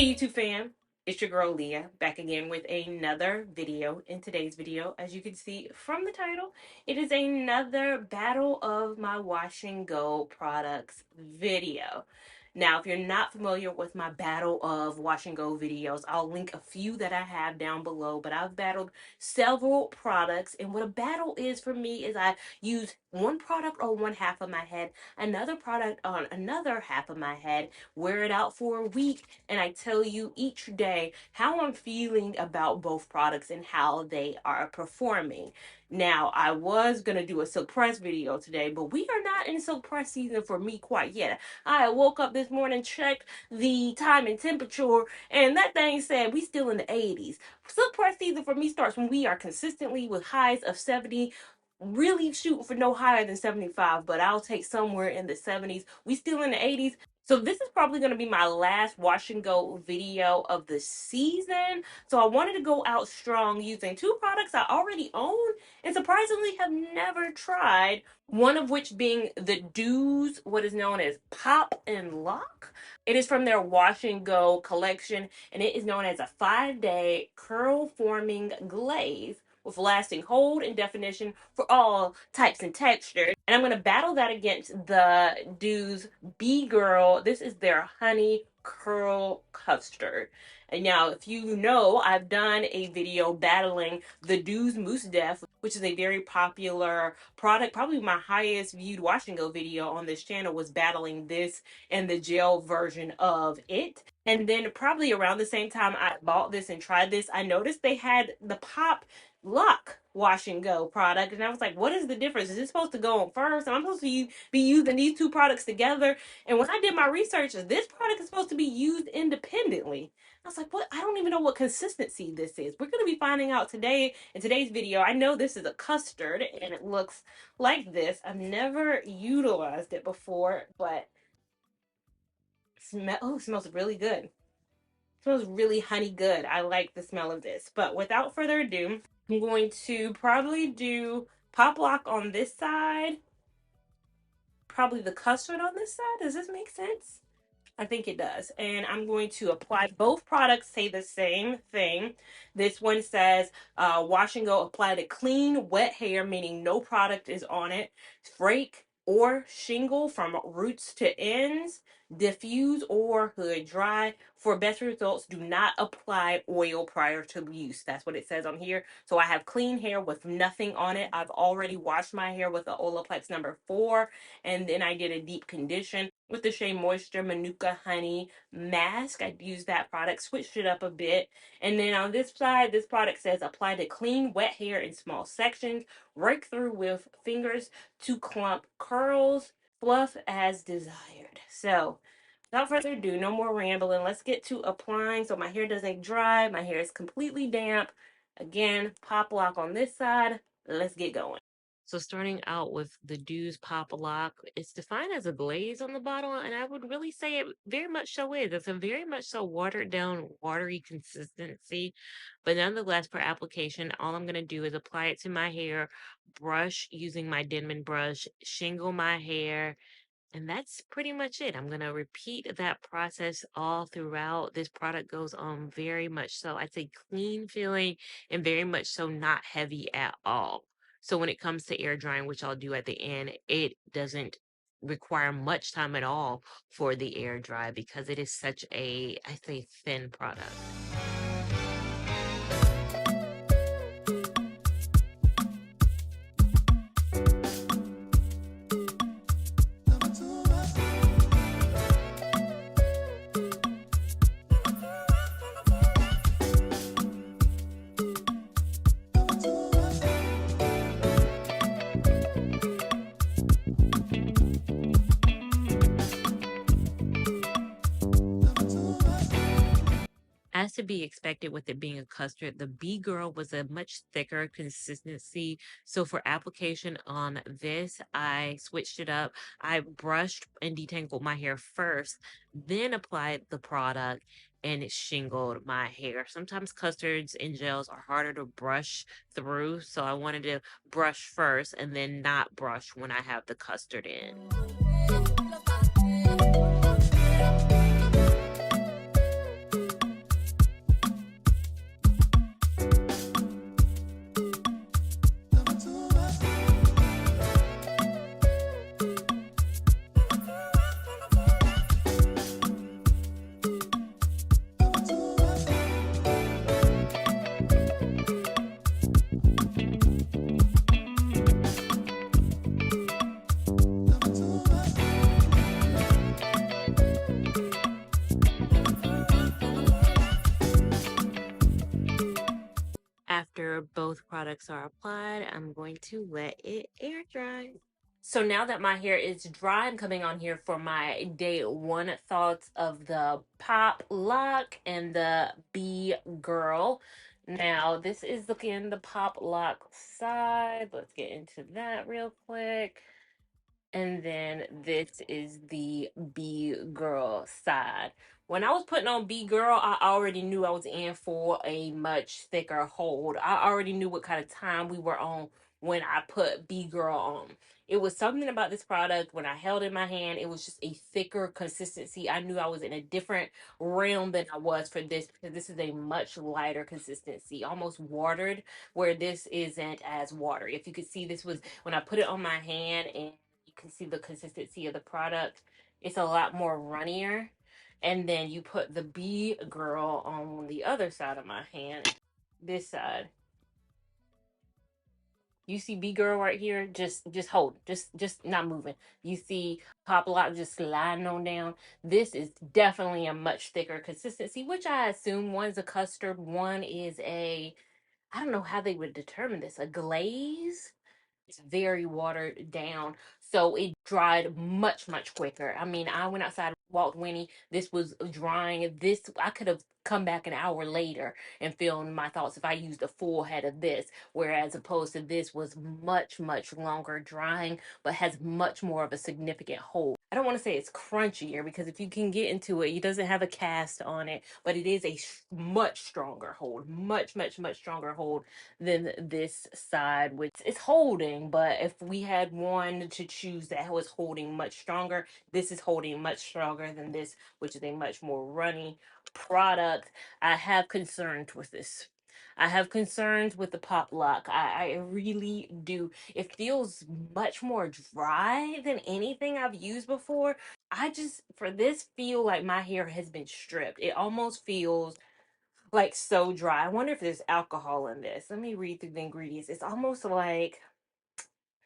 Hey YouTube fam, it's your girl Leah back again with another video. In today's video, as you can see from the title, it is another battle of my wash and go products video. Now, if you're not familiar with my battle of wash and go videos, I'll link a few that I have down below, but I've battled several products, and what a battle is for me is I use one product on one half of my head, another product on another half of my head, wear it out for a week, and I tell you each day how I'm feeling about both products and how they are performing. Now, I was going to do a silk press video today, but we are not in silk press season for me quite yet. I woke up this morning, checked the time and temperature, and that thing said we still in the 80s. Silk press season for me starts when we are consistently with highs of 70, really shooting for no higher than 75, but I'll take somewhere in the 70s. We still in the 80s. So this is probably going to be my last wash and go video of the season. So I wanted to go out strong using two products I already own and surprisingly have never tried. One of which being the Doux, what is known as Pop and Lock. It is from their wash and go collection, and it is known as a 5-day curl forming glaze with lasting hold and definition for all types and textures. And I'm going to battle that against the Doux B-Girl. This is their honey curl custard. And now, if you know, I've done a video battling the Doux Mousse Def, which is a very popular product. Probably my highest viewed wash and go video on this channel was battling this and the gel version of it. And then probably around the same time I bought this and tried this, I noticed they had the Pop Lock wash and go product, and I was like, what is the difference? Is this supposed to go on first? Am I supposed to be using these two products together? And when I did my research, this product is supposed to be used independently. I was like, what? I don't even know what consistency this is. We're going to be finding out today in today's video. I know this is a custard and it looks like this. I've never utilized it before, but it smells really good. It smells really honey good. I like the smell of this. But without further ado, I'm going to probably do Pop Lock on this side, probably the custard on this side. Does this make sense? I think it does. And I'm going to apply both products, say the same thing. This one says wash and go, apply to clean, wet hair, meaning no product is on it. Flake or shingle from roots to ends. Diffuse or hood dry. For best results, do not apply oil prior to use. That's what it says on here. So I have clean hair with nothing on it. I've already washed my hair with the Olaplex number 4. And then I did a deep condition with the Shea Moisture Manuka Honey Mask. I used that product, switched it up a bit. And then on this side, this product says apply to clean, wet hair in small sections. Rake through with fingers to clump curls. Fluff as desired. So, without further ado, no more rambling. Let's get to applying so my hair doesn't dry. My hair is completely damp. Again, Pop Lock on this side. Let's get going. So starting out with the Doux Pop Lock, it's defined as a glaze on the bottle, and I would really say it very much so is. It's a very much so watered down, watery consistency, but nonetheless, for application, all I'm going to do is apply it to my hair, brush using my Denman brush, shingle my hair, and that's pretty much it. I'm going to repeat that process all throughout. This product goes on very much so, I'd say clean feeling and very much so not heavy at all. So when it comes to air drying, which I'll do at the end, it doesn't require much time at all for the air dry because it is such a, I say, thin product. As to be expected with it being a custard, the B-Girl was a much thicker consistency. So for application on this, I switched it up. I brushed and detangled my hair first, then applied the product and it shingled my hair. Sometimes custards and gels are harder to brush through, so I wanted to brush first and then not brush when I have the custard in. after both products are applied, I'm going to let it air dry. So now that my hair is dry, I'm coming on here for my day one thoughts of the Pop Lock and the B Girl. Now, this is looking the Pop Lock side. Let's get into that real quick. And then this is the B Girl side. When I was putting on B Girl, I already knew I was in for a much thicker hold. I already knew what kind of time we were on when I put B Girl on. It was something about this product when I held it in my hand, it was just a thicker consistency. I knew I was in a different realm than I was for this because this is a much lighter consistency, almost watered, where this isn't as watery. If you could see, this was when I put it on my hand and you can see the consistency of the product. It's a lot more runnier. And then you put the B Girl on the other side of my hand, this side. You see B Girl right here, just hold, just not moving. You see Pop Lock just sliding on down. This is definitely a much thicker consistency, which I assume one's a custard, one is a, I don't know how they would determine this, a glaze. It's very watered down, so it dried much quicker. I mean, I went outside, walked Winnie. This was drying. This I could have come back an hour later and filmed my thoughts if I used a full head of this, whereas opposed to this was much longer drying, but has much more of a significant hold. I don't want to say it's crunchier because if you can get into it, it doesn't have a cast on it, but it is a much stronger hold, much stronger hold than this side, which is holding. But if we had one to choose that was holding much stronger, this is holding much stronger than this, which is a much more runny product. I have concerns with this. I have concerns with the Pop Lock. I really do. It feels much more dry than anything I've used before. I just, for this, feel like my hair has been stripped. It almost feels like so dry. I wonder if there's alcohol in this. Let me read through the ingredients. It's almost like,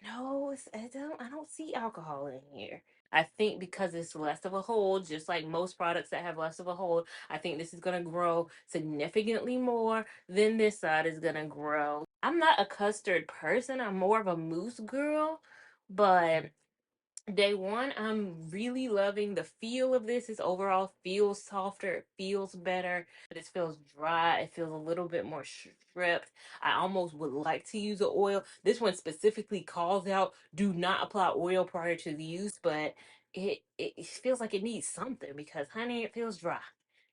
no, I don't see alcohol in here. I think because it's less of a hold, just like most products that have less of a hold, I think this is going to grow significantly more than this side is going to grow. I'm not a custard person. I'm more of a mousse girl, but day one, I'm really loving the feel of this. This overall feels softer, it feels better, but it feels dry. It feels a little bit more stripped. I almost would like to use an oil. This one specifically calls out, do not apply oil prior to the use, but it feels like it needs something because honey, it feels dry.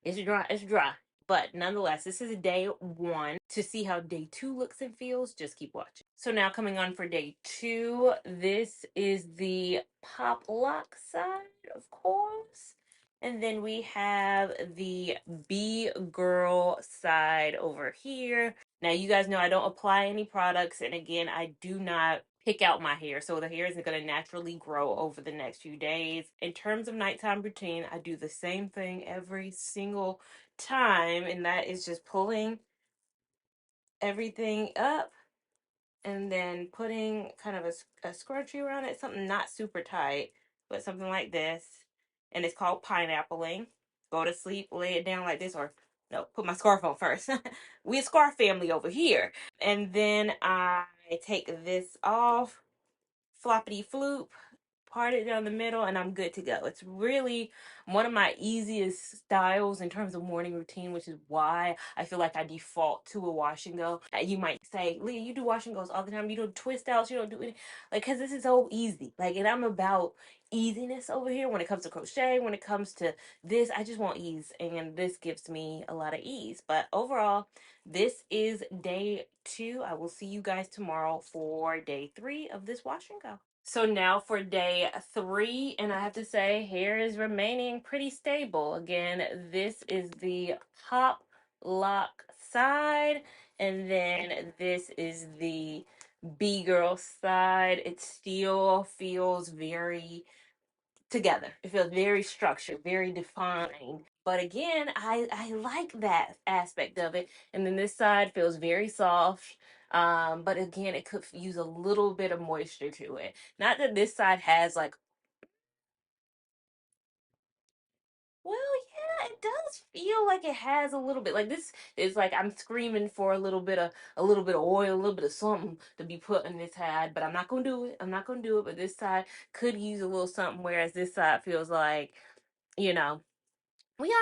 It's dry, it's dry. But nonetheless, this is day one. To see how day two looks and feels, just keep watching. So now coming on for day two, this is the Pop Lock side, of course. And then we have the B Girl side over here. Now, you guys know I don't apply any products. And again, I do not pick out my hair. So the hair isn't going to naturally grow over the next few days. In terms of nighttime routine, I do the same thing every single time. And that is just pulling everything up and then putting kind of a scrunchie around it, something not super tight, but something like this. And it's called pineappling. Go to sleep, lay it down like this, or no, put my scarf on first. We a scarf family over here. And then I take this off, floppity floop, part it down the middle, and I'm good to go. It's really one of my easiest styles in terms of morning routine, which is why I feel like I default to a wash and go. You might say, Leah, you do wash and goes all the time. You don't twist outs. You don't do it like, because this is so easy. Like, and I'm about easiness over here when it comes to crochet. When it comes to this, I just want ease, and this gives me a lot of ease. But overall, this is day two. I will see you guys tomorrow for day three of this wash and go. So now for day three, and I have to say, hair is remaining pretty stable. Again, this is the Pop Lock side, and then this is the B Girl side. It still feels very together. It feels very structured, very defined. But again, I like that aspect of it. And then this side feels very soft. But again, it could use a little bit of moisture to it. Not that this side has like, well, it does feel like it has a little bit. Like this is like I'm screaming for a little bit of oil, a little bit of something to be put in this side, but I'm not gonna do it. I'm not gonna do it. But this side could use a little something, whereas this side feels like, you know, we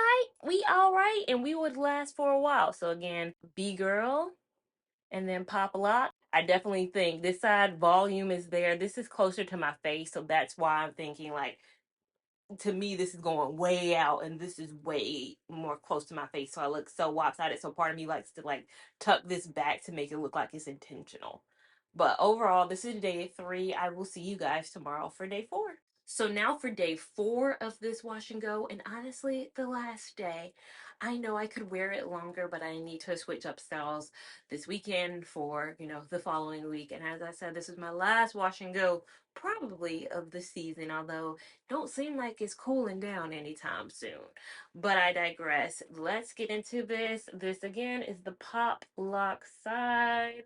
all right, and we would last for a while. So again, B girl and then pop lock. I definitely think this side volume is there. This is closer to my face, so that's why I'm thinking like, to me this is going way out and this is way more close to my face, so I look so lopsided. So part of me likes to like tuck this back to make it look like it's intentional. But overall, this is day 3. I will see you guys tomorrow for day 4. So now for day 4 of this wash and go, and honestly the last day. I know I could wear it longer, but I need to switch up styles this weekend for, the following week. And as I said, this is my last wash and go probably of the season, although don't seem like it's cooling down anytime soon. But I digress. Let's get into this. This again is the pop lock side.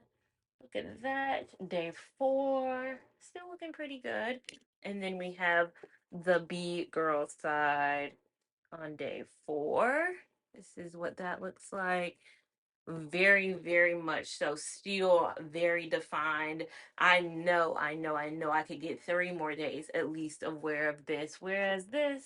Look at that. Day 4. Still looking pretty good. And then we have the B girl side on day 4. This is what that looks like. Very, very much so. Still very defined. I know I could get 3 more days at least of wear of this. Whereas this,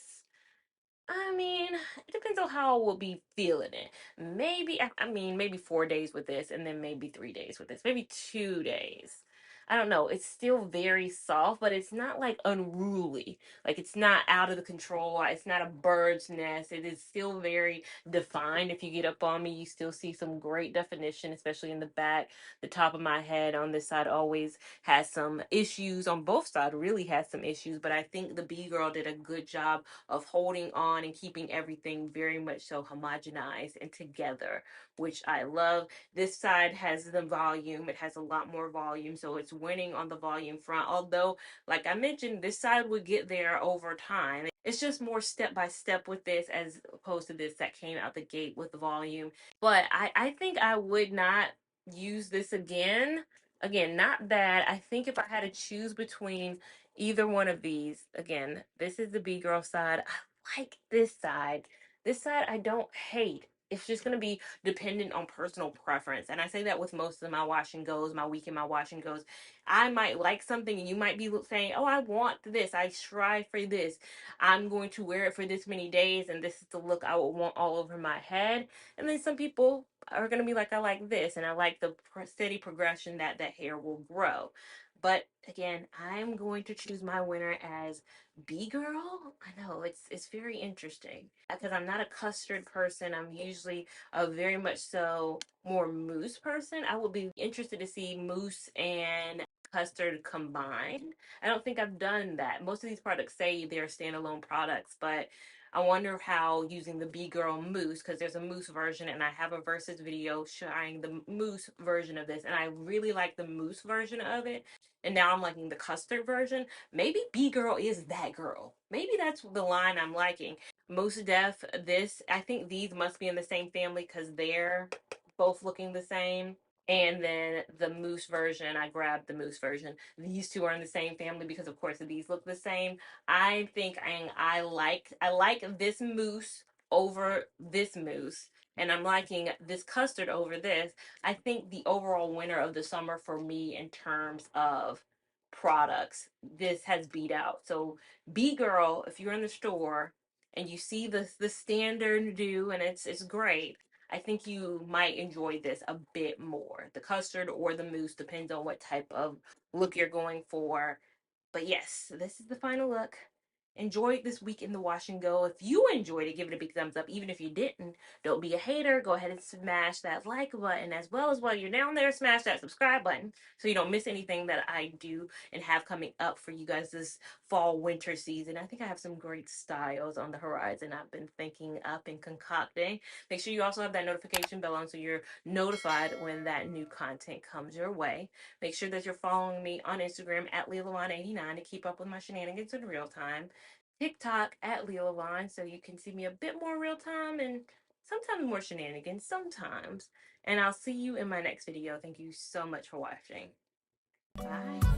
I mean, it depends on how I will be feeling it. Maybe, I mean, maybe 4 days with this, and then maybe 3 days with this, maybe 2 days. I don't know. It's still very soft, but it's not like unruly. Like it's not out of the control. It's not a bird's nest. It is still very defined. If you get up on me, you still see some great definition, especially in the back. The top of my head on this side always has some issues. On both sides, really has some issues. But I think the B girl did a good job of holding on and keeping everything very much so homogenized and together, which I love. This side has the volume, it has a lot more volume, so it's winning on the volume front. Although, like I mentioned, this side would get there over time. It's just more step by step with this as opposed to this that came out the gate with the volume. But I think I would not use this again. Again, not bad. I think if I had to choose between either one of these, again, this is the B girl side. I like this side. This side I don't hate. It's just going to be dependent on personal preference. And I say that with most of my wash and goes, my weekend, my wash and goes. I might like something and you might be saying, oh, I want this. I strive for this. I'm going to wear it for this many days. And this is the look I would want all over my head. And then some people are going to be like, I like this. And I like the steady progression that that hair will grow. But again, I'm going to choose my winner as B girl. I know it's very interesting because I'm not a custard person. I'm usually a very much so more mousse person. I would be interested to see mousse and custard combined. I don't think I've done that. Most of these products say they're standalone products, but I wonder how using the B girl mousse, because there's a mousse version and I have a versus video showing the mousse version of this, and I really like the mousse version of it. And now I'm liking the custard version. Maybe B girl is that girl. Maybe that's the line I'm liking. Most Def, this, I think these must be in the same family because they're both looking the same. And then the mousse version, I grabbed the mousse version. These two are in the same family because of course these look the same. I think I like this mousse over this mousse. And I'm liking this custard over this. I think the overall winner of the summer for me in terms of products, this has beat out. So B girl, if you're in the store and you see the standard Doux and it's great, I think you might enjoy this a bit more. The custard or the mousse depends on what type of look you're going for. But yes, this is the final look. Enjoy this week in the wash and go. If you enjoyed it, give it a big thumbs up. Even if you didn't, don't be a hater. Go ahead and smash that like button, as well as while you're down there, smash that subscribe button so you don't miss anything that I do and have coming up for you guys this fall winter season. I think I have some great styles on the horizon I've been thinking up and concocting. Make sure you also have that notification bell on so you're notified when that new content comes your way. Make sure that you're following me on Instagram at Lavon89 to keep up with my shenanigans in real time. TikTok at Lavon so you can see me a bit more real time and sometimes more shenanigans, sometimes. And I'll see you in my next video. Thank you so much for watching. Bye.